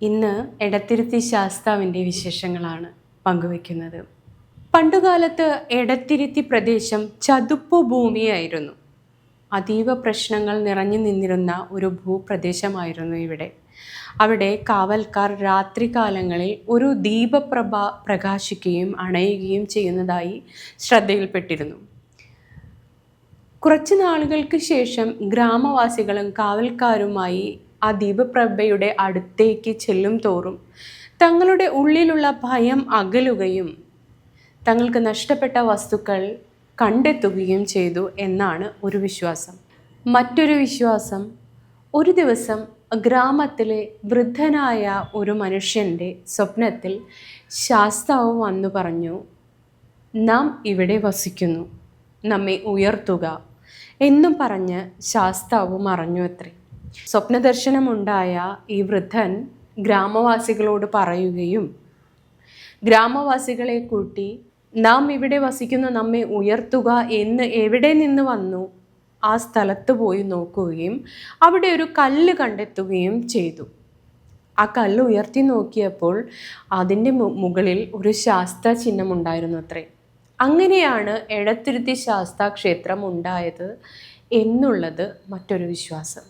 ഇന്ന് എടത്തിരുത്തി ശാസ്താവിൻ്റെ വിശേഷങ്ങളാണ് പങ്കുവയ്ക്കുന്നത്. പണ്ടുകാലത്ത് എടത്തിരുത്തി പ്രദേശം ചതുപ്പു ഭൂമിയായിരുന്നു. അതീവ പ്രശ്നങ്ങൾ നിറഞ്ഞു നിന്നിരുന്ന ഒരു ഭൂപ്രദേശമായിരുന്നു ഇവിടെ. അവിടെ കാവൽക്കാർ രാത്രികാലങ്ങളിൽ ഒരു ദീപപ്രഭ പ്രകാശിക്കുകയും അണയുകയും ചെയ്യുന്നതായി ശ്രദ്ധയിൽപ്പെട്ടിരുന്നു. കുറച്ച് നാളുകൾക്ക് ശേഷം ഗ്രാമവാസികളും കാവൽക്കാരുമായി ആ ദീപപ്രഭയുടെ അടുത്തേക്ക് ചെല്ലും തോറും തങ്ങളുടെ ഉള്ളിലുള്ള ഭയം അകലുകയും തങ്ങൾക്ക് നഷ്ടപ്പെട്ട വസ്തുക്കൾ കണ്ടെത്തുകയും ചെയ്തു എന്നാണ് ഒരു വിശ്വാസം. മറ്റൊരു വിശ്വാസം, ഒരു ദിവസം ഗ്രാമത്തിലെ വൃദ്ധനായ ഒരു മനുഷ്യൻ്റെ സ്വപ്നത്തിൽ ശാസ്താവ് വന്നു പറഞ്ഞു, നാം ഇവിടെ വസിക്കുന്നു, നമ്മെ ഉയർത്തുക എന്നും പറഞ്ഞ് ശാസ്താവ് മറഞ്ഞു അത്രേ. സ്വപ്നദർശനമുണ്ടായ ഈ വൃദ്ധൻ ഗ്രാമവാസികളോട് പറയുകയും ഗ്രാമവാസികളെ കൂട്ടി നാം ഇവിടെ വസിക്കുന്ന നമ്മെ ഉയർത്തുക എന്ന് എവിടെ നിന്ന് വന്നു ആ സ്ഥലത്ത് പോയി നോക്കുകയും അവിടെ ഒരു കല്ല് കണ്ടെത്തുകയും ചെയ്തു. ആ കല്ല് ഉയർത്തി നോക്കിയപ്പോൾ അതിൻ്റെ മുകളിൽ ഒരു ശാസ്താ ചിഹ്നം ഉണ്ടായിരുന്നു അത്രേ. അങ്ങനെയാണ് എടത്തിരുത്തി ശാസ്താ ക്ഷേത്രം ഉണ്ടായത് എന്നുള്ളത് മറ്റൊരു വിശ്വാസം.